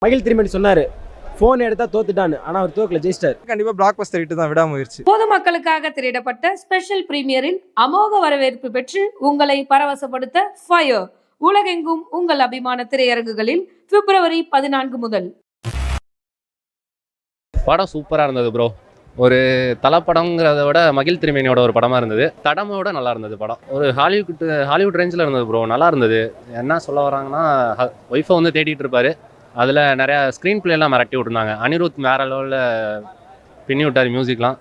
மகிழ் திருமணி சொன்னாரு போன் எடுத்தா தோத்துட்டான்னு. ஆனா அவர் தோக்கல, ஜெயிச்சிட்டார். கண்டிப்பா பிளாக் பஸ்டர் ஹிட் தான், விடாமுயற்சி. பொதுமக்களுக்காக திரையிடப்பட்ட ஸ்பெஷல் பிரீமியரின் அமோக வரவேற்பு பெற்று உங்களை பரவசப்படுத்த ஃபயர் உலகெங்கும் உங்கள் அபிமான திரையரங்குகளில் பிப்ரவரி 14 முதல். படம் சூப்பராக இருந்தது ப்ரோ. ஒரு தலைப்படங்கிறத விட மகிழ் திருமேனியோட ஒரு படமாக இருந்தது. தடமோட நல்லா இருந்தது படம். ஒரு ஹாலிவுட் ரேஞ்சில் இருந்தது ப்ரோ. நல்லா இருந்தது. என்ன சொல்ல வராங்கன்னா, ஒய்ஃபை வந்து தேடிட்டு இருப்பாரு. அதில் நிறையா ஸ்க்ரீன் பிளேலாம் மிரட்டி விட்டுருந்தாங்க. அனிருத் வேற லெவலில் பின்னி விட்டார் மியூசிக்லாம்.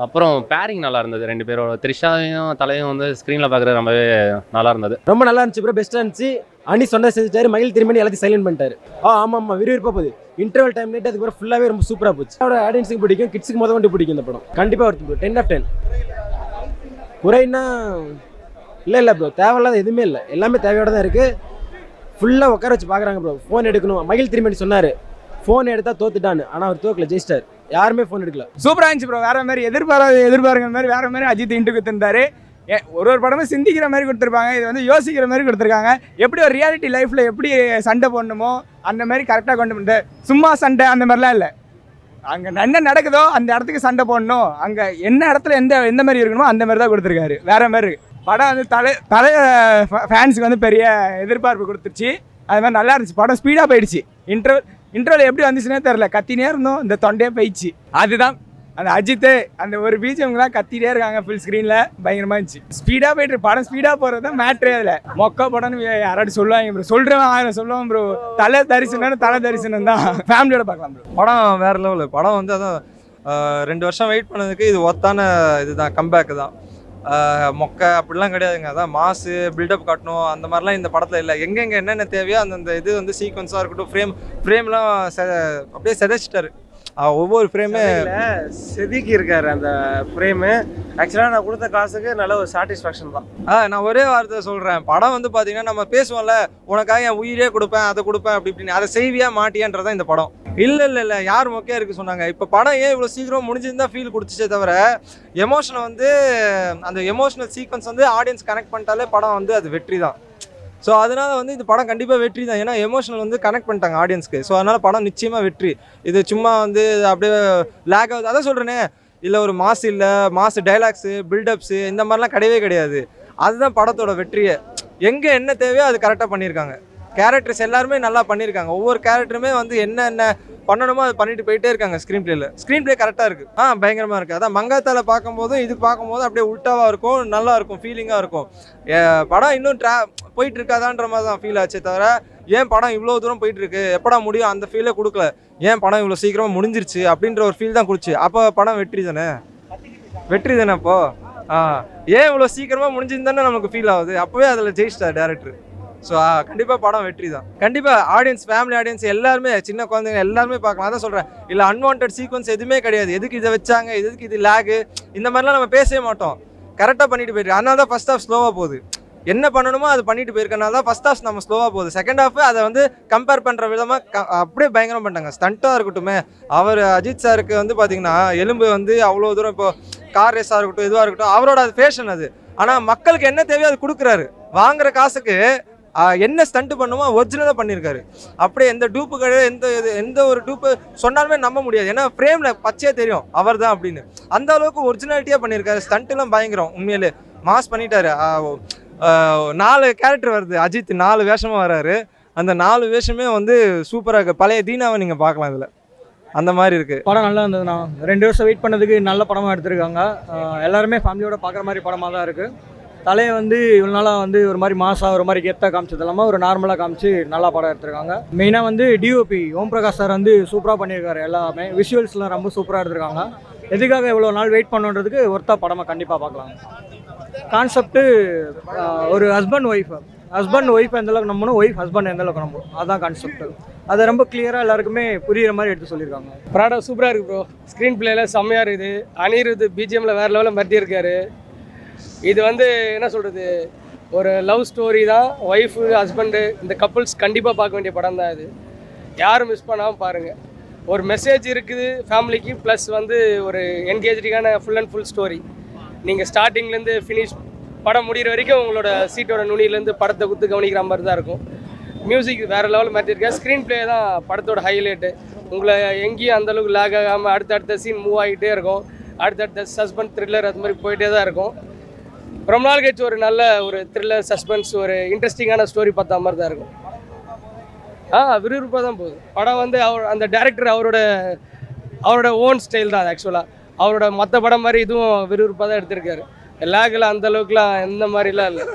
அப்புறம் பேரிங் நல்லா இருந்தது ரெண்டு பேரோட. த்ரிஷாவையும் தலையும் வந்து ஸ்க்ரீனில் பார்க்குறது ரொம்பவே நல்லா இருந்தது. ரொம்ப நல்லா இருந்துச்சு ப்ரோ, பெஸ்ட்டாக இருந்துச்சு. அனி சொன்ன செஞ்சுட்டாரு. மகிழ் திருமணி எல்லாத்தையும் சைலண்ட் பண்ணிட்டாரு. ஆமாம் விறுவிறுப்பாக போகுது. இன்டர்வல் டைம் லேட், அதுக்கு ஃபுல்லாகவே ரொம்ப சூப்பராக போச்சு. அவரோட ஆடியன்ஸுக்கு பிடிக்கும், கிட்ஸுக்கு கொண்டு பிடிக்கும் இந்த படம். கண்டிப்பாக வருது ப்ரோ. 10/10. குறைன்னா இல்லை ப்ரோ, தேவையில்லாத எதுவுமே இல்லை. எல்லாமே தேவையோட தான் இருக்குது. ஃபுல்லாக உட்கார வச்சு பார்க்குறாங்க ப்ரோ. ஃபோன் எடுக்கணும். மகிழ் திருமணி சொன்னார் ஃபோன் எடுத்தா தோத்துட்டான்னு. ஆனால் அவர் தோக்கல, ஜெயிச்சிட்டார். யாருமே ஃபோன் எடுக்கல. சூப்பராக இருந்துச்சு ப்ரோ. வேற மாதிரி எதிர்பாருங்க மாதிரி வேற மாதிரி அஜித் இன்ட்டு கொடுத்துருந்தாரு. ஒரு படமும் சிந்திக்கிற மாதிரி கொடுத்துருப்பாங்க. இது வந்து யோசிக்கிற மாதிரி கொடுத்துருக்காங்க. எப்படி ஒரு ரியாலிட்டி லைஃப்பில் எப்படி சண்டை போடணுமோ அந்த மாதிரி கரெக்டாக கொண்டு வந்து, சும்மா சண்டை அந்த மாதிரிலாம் இல்லை. அங்கே என்ன நடக்குதோ அந்த இடத்துக்கு சண்டை போடணும். அங்கே என்ன இடத்துல எந்த மாதிரி இருக்கணுமோ அந்த மாதிரி தான் கொடுத்துருக்காரு. வேற மாதிரி படம் வந்து தலை ஃபேன்ஸுக்கு வந்து பெரிய எதிர்பார்ப்பு கொடுத்துருச்சு. அது மாதிரி நல்லா இருந்துச்சு. படம் ஸ்பீடாக போயிடுச்சு. இன்ட்ரோவில் எப்படி வந்துச்சுன்னே தெரில. கத்தினே இருந்தோம், இந்த தொண்டையே போயிடுச்சு. அதுதான் அந்த அஜித்து அந்த ஒரு பீஜம்லாம் கத்திட்டே இருக்காங்க ஃபுல் ஸ்க்ரீனில். பயங்கரமாக இருந்துச்சு. ஸ்பீடாக போயிட்டு படம் ஸ்பீடாக போகிறது தான் மேட்ரே. அதில் மொக்க படம்னு யாராவது சொல்லுவாங்க ப்ரோ. சொல்கிறேன் சொல்லுவான் ப்ரோ. தலை தரிசனம் தான். ஃபேமிலியோட பார்க்கலாம் ப்ரோ. படம் வேற லெவலு. படம் வந்து அதான் 2 வருஷம் வெயிட் பண்ணதுக்கு இது ஒத்தான இதுதான், கம்பேக்கு தான். மொக்க அப்படிலாம் கிடையாதுங்க. அதான் மாசு பில்டப் காட்டணும் அந்த மாதிரிலாம் இந்த படத்தில் இல்லை. எங்கெங்கே என்னென்ன தேவையோ அந்த இது வந்து சீக்வன்ஸாக இருக்கட்டும், ஃப்ரேம்லாம் அப்படியே செதைச்சிட்டாரு. ஒவ்வொரு ஃப்ரேமே செதுக்கி இருக்காரு அந்த ஃப்ரேமு. ஆக்சுவலாக நான் கொடுத்த காசுக்கு நல்ல ஒரு சாட்டிஸ்ஃபேக்ஷன் தான். நான் ஒரே வார்த்தை சொல்கிறேன். படம் வந்து பார்த்தீங்கன்னா, நம்ம பேசுவோம்ல, உனக்காக என் உயிரே கொடுப்பேன், அதை கொடுப்பேன் அப்படி இப்படின்னு. அதை செய்வியா மாட்டியான்றதான் இந்த படம். இல்லை யார் மொக்கையா இருக்கு சொன்னாங்க. இப்போ படம் ஏன் இவ்வளோ சீக்கிரம் முடிஞ்சிருந்தா ஃபீல் கொடுத்துச்சே தவிர, எமோஷனை வந்து அந்த எமோஷனல் சீக்வன்ஸ் வந்து ஆடியன்ஸ் கனெக்ட் பண்ணிட்டாலே படம் வந்து அது வெற்றி தான். ஸோ அதனால் வந்து இந்த படம் கண்டிப்பாக வெற்றி தான். ஏன்னா எமோஷனல் வந்து கனெக்ட் பண்ணிட்டாங்க ஆடியன்ஸ்க்கு. ஸோ அதனால் படம் நிச்சயமாக வெற்றி. இது சும்மா வந்து அப்படியே லேக் ஆகுது. அதான் சொல்கிறேனே, இல்லை ஒரு மாசு டைலாக்ஸு பில்டப்ஸு இந்த மாதிரிலாம் கிடையாது. அதுதான் படத்தோட வெற்றியை. எங்கே என்ன தேவையோ அது கரெக்டாக பண்ணியிருக்காங்க. கேரக்டர்ஸ் எல்லாருமே நல்லா பண்ணியிருக்காங்க. ஒவ்வொரு கேரக்டருமே வந்து என்ன பண்ணணுமோ அது பண்ணிட்டு போயிட்டே இருக்காங்க. ஸ்க்ரீன் பிளே கரெக்டாக இருக்குது. பயங்கரமாக இருக்குது. அதான் மங்காத்தால பார்க்கும்போதும் இது பார்க்கும்போது அப்படியே உல்ட்டாவாக இருக்கும், நல்லா இருக்கும், ஃபீலிங்காக இருக்கும். படம் இன்னும் போயிட்டு இருக்காதான்ற மாதிரி தான் ஃபீல் ஆச்சே தவிர, ஏன் படம் இவ்வளோ தூரம் போயிட்டு இருக்கு, எப்படா முடியும் அந்த ஃபீலே கொடுக்கல. ஏன் படம் இவ்வளோ சீக்கிரமாக முடிஞ்சிருச்சு அப்படின்ற ஒரு ஃபீல் தான் கொடுச்சு. அப்போ படம் வெற்றி தானே அப்போ. ஏன் இவ்வளோ சீக்கிரமாக முடிஞ்சிருந்தானே நமக்கு ஃபீல் ஆகுது. அப்போவே அதில் ஜெயிச்சிட்டார் டேரக்டர். ஸோ கண்டிப்பாக படம் வெற்றி தான். கண்டிப்பாக ஆடியன்ஸ், ஃபேமிலி ஆடியன்ஸ் எல்லாருமே, சின்ன குழந்தைங்க எல்லாருமே பார்க்கலாம். அதான் சொல்கிறேன், இல்லை அன்வான்ட் சீக்வன்ஸ் எதுவுமே கிடையாது. எதுக்கு இதை வச்சாங்க, எதுக்கு இது லேகு, இந்த மாதிரிலாம் நம்ம பேசவே மாட்டோம். கரெக்டாக பண்ணிட்டு போயிருக்கு. அதனால தான் ஃபர்ஸ்ட் ஹாஃப் ஸ்லோவாக போகுது. என்ன பண்ணணுமோ அது பண்ணிட்டு போயிருக்கனால தான் ஃபர்ஸ்ட் ஹாஃப் நம்ம ஸ்லோவாக போகுது. செகண்ட் ஹாஃப் அதை வந்து கம்பேர் பண்ணுற விதமாக அப்படியே பயங்கரம் பண்ணிட்டாங்க. ஸ்டண்ட்டாக இருக்கட்டுமே, அவர் அஜித் சாருக்கு வந்து பார்த்தீங்கன்னா எலும்பு வந்து அவ்வளோ தூரம், இப்போ கார் ரேஸாக இருக்கட்டும், இதுவாக இருக்கட்டும், அவரோட அது ஃபேஷன் அது. ஆனால் மக்களுக்கு என்ன தேவையோ அது கொடுக்குறாரு. வாங்குற காசுக்கு என்ன ஸ்டண்ட் பண்ணுமோ ஒரிஜினலாக பண்ணியிருக்காரு. அப்படியே எந்த டூப்பு கிடையாது. எந்த ஒரு டூப்பு சொன்னாலுமே நம்ப முடியாது. ஏன்னா ஃப்ரேமில் பச்சையாக தெரியும் அவர் தான் அப்படின்னு. அந்த அளவுக்கு ஒரிஜினாலிட்டியாக பண்ணியிருக்காரு. ஸ்டண்ட்டுலாம் பயங்கரம். உண்மையிலே மாஸ் பண்ணிட்டாரு. 4 கேரக்டர் வருது. அஜித் 4 வேஷமாக வராரு. அந்த 4 வேஷமே வந்து சூப்பராக இருக்குது. பழைய தீனாவை நீங்கள் பார்க்கலாம் இதில். அந்த மாதிரி இருக்குது. படம் நல்லா இருந்ததுண்ணா. 2 வருஷம் வெயிட் பண்ணதுக்கு நல்ல படமாக எடுத்திருக்காங்க. எல்லாருமே ஃபேமிலியோட பார்க்குற மாதிரி படமாக தான் இருக்குது. தலையை வந்து இவ்வளோ நாளாக வந்து ஒரு மாதிரி மாசாக ஒரு மாதிரி கெத்தாக காமிச்சது இல்லாமல் ஒரு நார்மலாக காமிச்சு நல்லா படம் எடுத்திருக்காங்க. மெயினாக வந்து டிஓபி ஓம் பிரகாஷ் சார் வந்து சூப்பராக பண்ணியிருக்காரு. எல்லாமே விஷுவல்ஸ்லாம் ரொம்ப சூப்பராக எடுத்திருக்காங்க. எதுக்காக இவ்வளோ நாள் வெயிட் பண்ணுன்றதுக்கு ஒருத்தா படமாக கண்டிப்பாக பார்க்கலாம். கான்செப்ட்டு ஒரு ஹஸ்பண்ட் ஒய்ஃப் எந்தளவுக்கு நம்பணும், ஹஸ்பண்ட் எந்தளவுக்கு நம்பணும், அதுதான் கான்செப்ட். அதை ரொம்ப கிளியராக எல்லாருக்குமே புரிகிற மாதிரி எடுத்து சொல்லியிருக்காங்க. படம் சூப்பராக இருக்குது ப்ரோ. ஸ்க்ரீன் பிளேல செம்மையாக இருக்குது. அனிருத் பிஜிஎம்மில் வேறு லெவலில் மறுட்டி இருக்காரு. இது வந்து என்ன சொல்கிறது, ஒரு லவ் ஸ்டோரி தான். ஒய்ஃபு ஹஸ்பண்டு இந்த கப்புள்ஸ் கண்டிப்பாக பார்க்க வேண்டிய படம் தான் இது. யாரும் மிஸ் பண்ணாமல் பாருங்கள். ஒரு மெசேஜ் இருக்குது ஃபேமிலிக்கு, ப்ளஸ் வந்து ஒரு என்கேஜிங்கான ஃபுல் அண்ட் ஃபுல் ஸ்டோரி. நீங்கள் ஸ்டார்டிங்லேருந்து ஃபினிஷ் படம் முடிகிற வரைக்கும் உங்களோட சீட்டோட நுனியிலேருந்து படத்தை குத்து கவனிக்கிற மாதிரி தான் இருக்கும். மியூசிக் வேறு லெவலில் மாற்றிருக்காரு. ஸ்க்ரீன் ப்ளே தான் படத்தோட ஹைலைட்டு. உங்களை எங்கேயும் அந்தளவுக்கு லேக் ஆகாமல் அடுத்தடுத்த சீன் மூவ் ஆகிட்டே இருக்கும். அடுத்தடுத்த சஸ்பென்ஸ் த்ரில்லர் அது மாதிரி போயிட்டே தான் இருக்கும். ரொம்ப நாள் கழிச்சு ஒரு நல்ல ஒரு த்ரில்லர் சஸ்பென்ஸ் ஒரு இன்ட்ரெஸ்டிங்கான ஸ்டோரி பார்த்த மாதிரி தான் இருக்கும். விறுவிறுப்பாக தான் போகுது படம். வந்து அந்த டேரக்டர் அவரோட ஓன் ஸ்டைல் தான் ஆக்சுவலாக. அவரோட மற்ற படம் மாதிரி இதுவும் விறுவிறுப்பாக தான் எடுத்திருக்காரு. லேகில் அந்தளவுக்குலாம் எந்த மாதிரிலாம் இல்லை.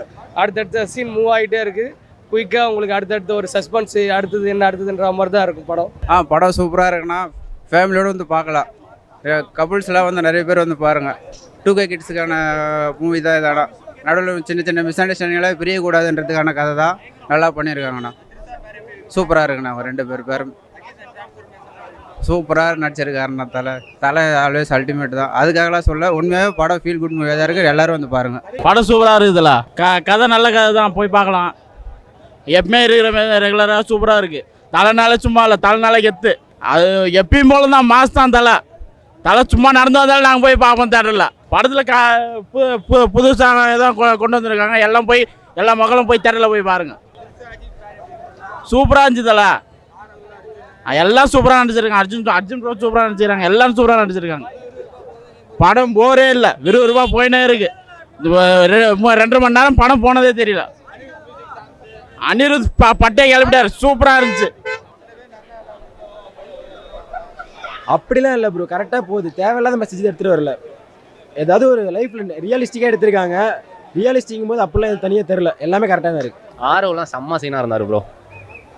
அடுத்தடுத்த சீன் மூவ் ஆகிட்டே இருக்குது. குயிக்காக உங்களுக்கு அடுத்தடுத்த ஒரு சஸ்பென்ஸு அடுத்தது என்ன அடுத்ததுன்ற மாதிரி தான் இருக்கும் படம். படம் சூப்பராக இருக்குண்ணா. ஃபேமிலியோடு வந்து பார்க்கலாம். கப்புள்ஸ்லாம் வந்து நிறைய பேர் வந்து பாருங்கள். 2K கிட்ஸுக்கான மூவி தான் இதானா. நடுவில் சின்ன சின்ன மிஸ் அண்டர்ஸ்டாண்டிங்லாம் பிரியக்கூடாதுன்றதுக்கான கதை தான் நல்லா பண்ணியிருக்காங்கண்ணா. சூப்பராக இருக்குண்ணா. அவங்க 2 பேரும் சூப்பராக நடிச்சிருக்காருண்ணா. தலை ஆல்வேஸ் அல்டிமேட் தான். அதுக்காகலாம் சொல்ல உண்மையாகவே படம் ஃபீல் குட் மூவியாக தான் இருக்குது. எல்லோரும் வந்து பாருங்கள். படம் சூப்பராக இருக்குதுல்ல. கதை நல்ல கதை தான், போய் பார்க்கலாம். எப்பவுமே இருக்கிற மாதிரி ரெகுலராக சூப்பராக இருக்குது. தலைனால சும்மா இல்லை, தலைனால கெத்து. அது எப்பயும் போல தான், மாஸ் தான் தலை சும்மா நடந்து வந்தாலும் நாங்கள் போய் பார்ப்போம் தேட்டரில். படத்தில் புதுசாக தான் கொண்டு வந்திருக்காங்க. எல்லாம் போய் எல்லா மக்களும் போய் தேட்டரில் போய் பாருங்கள். சூப்பராக இருந்துச்சு தலை. எல்லாம் சூப்பராக நடிச்சிருக்காங்க. அர்ஜுன் ப்ரோ சூப்பராக நடிச்சிருக்காங்க. எல்லாரும் சூப்பராக நடிச்சிருக்காங்க. படம் போரே இல்லை, விறுவிறுப்பாக போயினே இருக்குது. 2.5 மணி நேரம் படம் போனதே தெரியல. அனிருத் பட்டே கிளப்பிட்டார். சூப்பராக இருந்துச்சு. அப்படிலாம் இல்லை ப்ரோ, கரெக்டாக போகுது. தேவையில்லாத மெசேஜ் எடுத்துகிட்டு வரல. ஏதாவது ஒரு லைஃப்பில் ரியலிஸ்டிக்காக எடுத்திருக்காங்க. ரியலிஸ்டிக்கும் போது அப்படிலாம் தனியாக தெரில. எல்லாமே கரெக்டாக தான் இருக்குது. ஆரோலாம் செம்ம சீனாக இருந்தார் ப்ரோ.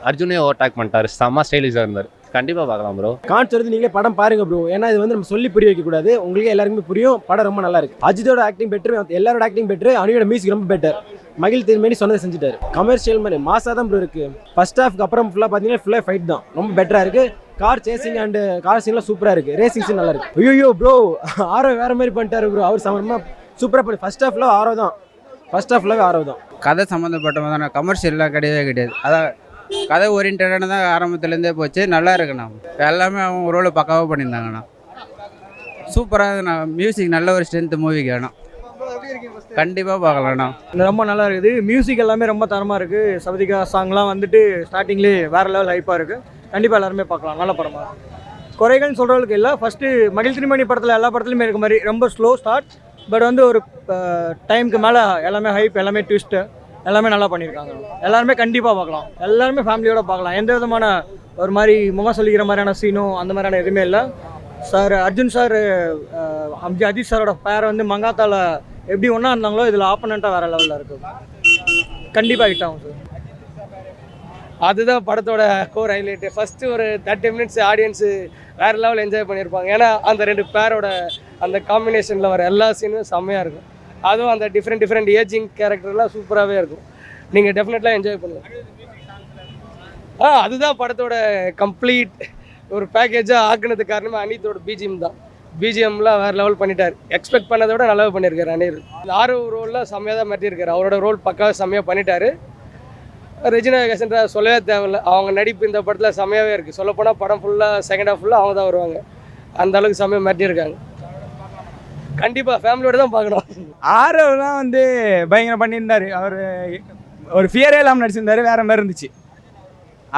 அர்ஜுனே ஓவர்டேக் பண்ணிட்டார். செம்ம ஸ்டைலிஷாக இருந்தார். கண்டிப்பாக பார்க்கலாம் ப்ரோ. கான்ஸ் வந்து நீங்களே படம் பாருங்க ப்ரோ. ஏன்னா இது வந்து நம்ம சொல்லி புரிய வைக்கக்கூடாது. உங்களுக்கு எல்லாருக்குமே புரியும். படம் ரொம்ப நல்லா இருக்கு. அஜித்தோட ஆக்டிங் பெட்டர், எல்லாரோட ஆக்டிங் பெட்டர், அனியோட மியூசிக் ரொம்ப பெட்டர். மகிழ் திருமேனி சொன்னதை செஞ்சுட்டாரு. கமர்ஷியல் மாதிரி மாசா தான் ப்ரோ இருக்கு. ஃபர்ஸ்ட் ஹாஃப்க்கு அப்புறம் ஃபுல்லாக பார்த்தீங்கன்னா ஃபுல்லாக ஃபைட் தான். ரொம்ப பெட்டராக இருக்கு. கார் சேசிங் அண்ட் கார் சீன்லாம் சூப்பராக இருக்கு. ரேசிங் சீன் நல்லா இருக்கு. ஐயோ ப்ரோ, ஆரோ வேற மாதிரி பண்ணிட்டாரு ப்ரோ. அவர் சமமாக சூப்பராக பண்ணி ஃபர்ஸ்ட் ஹாஃப்ல ஆரோ தான். ஃபர்ஸ்ட் ஹாஃப்ல ஆரோ தான். கதை சம்மந்தப்பட்டவங்க தானே, கமர்ஷியல்லாம் கிடையாது. அதான் கதை ஓரியன்டான தான் ஆரம்பத்துலேருந்தே போச்சு. நல்லா இருக்குண்ணா. எல்லாமே அவங்க ரோலை பக்காவாக பண்ணியிருந்தாங்கண்ணா. சூப்பராக மியூசிக் நல்ல ஒரு ஸ்ட்ரென்த் மூவிக்கு வேணும். கண்டிப்பாக பார்க்கலாம்ண்ணா. ரொம்ப நல்லா இருக்குது. மியூசிக் எல்லாமே ரொம்ப தரமாக இருக்குது. சவதிகா சாங்லாம் வந்துட்டு ஸ்டார்டிங்லேயே வேறு லெவல் ஹைப்பாக இருக்குது. கண்டிப்பாக எல்லாருமே பார்க்கலாம். நல்ல படமாக. குறைகள்னு சொல்கிறவங்களுக்கு இல்லை. ஃபஸ்ட்டு மகிழ் திருமணி படத்தில் எல்லா படத்துலையுமே இருக்க மாதிரி ரொம்ப ஸ்லோ ஸ்டார்ட். பட் வந்து ஒரு டைமுக்கு மேலே எல்லாமே ஹைப், எல்லாமே ட்விஸ்ட்டு, எல்லாமே நல்லா பண்ணியிருக்காங்க. எல்லாருமே கண்டிப்பாக பார்க்கலாம். எல்லாருமே ஃபேமிலியோடு பார்க்கலாம். எந்த விதமான ஒரு மாதிரி முகம் சொல்லிக்கிற மாதிரியான சீனும் அந்த மாதிரியான எதுவுமே இல்லை. சார் அர்ஜுன் சார் அஜித் சாரோட பேரை வந்து மங்காத்தால எப்படி ஒன்றா இருந்தாங்களோ இதில் ஆப்பனண்ட்டாக வேறு லெவலில் இருக்குது. கண்டிப்பாக ஹிட் ஆகும் சார். அதுதான் படத்தோட கோர் ஹைலைட்டு. ஃபஸ்ட்டு ஒரு 30 மினிட்ஸ் ஆடியன்ஸு வேறு லெவல் என்ஜாய் பண்ணியிருப்பாங்க. ஏன்னா அந்த 2 பேரோட அந்த காம்பினேஷனில் வர எல்லா சீனும் செம்மையாக இருக்கும். அதுவும் அந்த டிஃப்ரெண்ட் ஏஜிங் கேரக்டர்லாம் சூப்பராகவே இருக்கும். நீங்கள் டெஃபினெட்லாம் என்ஜாய் பண்ணுங்கள். அதுதான் படத்தோட கம்ப்ளீட் ஒரு பேக்கேஜாக ஆக்குனதுக்கு காரணமே அனிருத்தோட பிஜிஎம் தான். பிஜிஎம்லாம் வேறு லெவல் பண்ணிட்டார். எக்ஸ்பெக்ட் பண்ணதை விட நல்லா பண்ணியிருக்காரு அனிருத். ஆரோ ரோலில் செம்மையாக தான் மாட்டியிருக்காரு. அவரோட ரோல் பக்காவாக செம்மையாக பண்ணிட்டார். ரெஜினா கசன்ட்ரா சொல்லவே தேவையில்லை. அவங்க நடிப்பு இந்த படத்தில் செம்மையாகவே இருக்குது. சொல்லப்போனால் படம் ஃபுல்லாக செகண்ட் ஹாஃப் ஃபுல்லாக அவங்க தான் வருவாங்க. அந்த அளவுக்கு செம்மையாக மாட்டியிருக்காங்க. கண்டிப்பாக ஃபேமிலியோடு தான் பார்க்கணும். ஆரோலாம் வந்து பயங்கரம் பண்ணியிருந்தார். அவர் ஒரு ஃபியரே இல்லாமல் நடிச்சிருந்தார். வேறு மாதிரி இருந்துச்சு.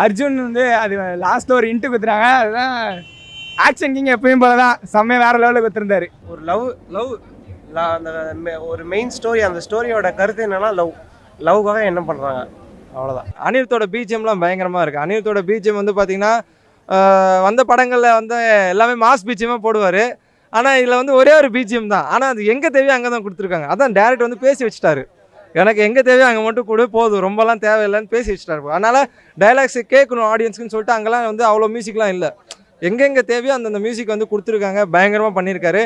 அர்ஜுன் வந்து அது லாஸ்ட்டில் ஒரு இன்ட்டு குத்துறாங்க. அதுதான் ஆக்ஷன் கிங். எப்பயும் போல தான் செம்மையாக வேறு லெவலில் குத்துருந்தார். ஒரு லவ் அந்த ஒரு மெயின் ஸ்டோரி. அந்த ஸ்டோரியோட கருத்து என்னன்னா லவ்க்காக என்ன பண்ணுறாங்க, அவ்வளோதான். அனிருத்தோட பிஜிஎம்லாம் பயங்கரமாக இருக்குது. அனிருத்தோட பிஜிஎம் வந்து பார்த்திங்கன்னா வந்த படங்களில் வந்து எல்லாமே மாஸ் பிஜிஎம்மாக போடுவார். ஆனால் இதில் வந்து ஒரே ஒரு பிஜிஎம் தான். ஆனால் அது எங்கே தேவையோ அங்கே தான் கொடுத்துருக்காங்க. அதான் டேரக்ட் வந்து பேசி வச்சுட்டாரு. எனக்கு எங்கே தேவையோ அங்கே மட்டும் கொடு, போதும், ரொம்பலாம் தேவையில்லைன்னு பேசி வச்சுட்டாரு. அதனால் டைலாக்ஸ் கேட்கணும் ஆடியன்ஸ்க்குன்னு சொல்லிட்டு அங்கெல்லாம் வந்து அவ்வளோ மியூசிக்லாம் இல்லை. எங்கெங்கே தேவையோ அந்தந்த மியூசிக் வந்து கொடுத்துருக்காங்க. பயங்கரமாக பண்ணியிருக்காரு.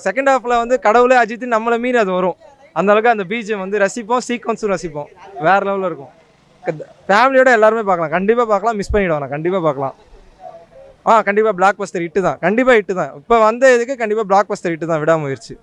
செகண்ட் ஹாஃபில் வந்து கடவுளே அஜித் நம்மளை மீறி அது வரும். அந்தளவுக்கு அந்த பிஜிஎம் வந்து ரசிப்போம். சீக்வன்ஸும் ரசிப்போம். வேறு லெவலில் இருக்கும். ஃபேமிலியோட எல்லாருமே பார்க்கலாம். கண்டிப்பாக பார்க்கலாம். மிஸ் பண்ணிவிடுவாங்க. கண்டிப்பாக பார்க்கலாம். கண்டிப்பாக பிளாக் பஸ்டர் ஹிட்டு தான். கண்டிப்பாக ஹிட்டு தான். இப்போ வந்த இதுக்கு கண்டிப்பாக பிளாக் பஸ்டர் ஹிட்டு தான். விடாமுயற்சி.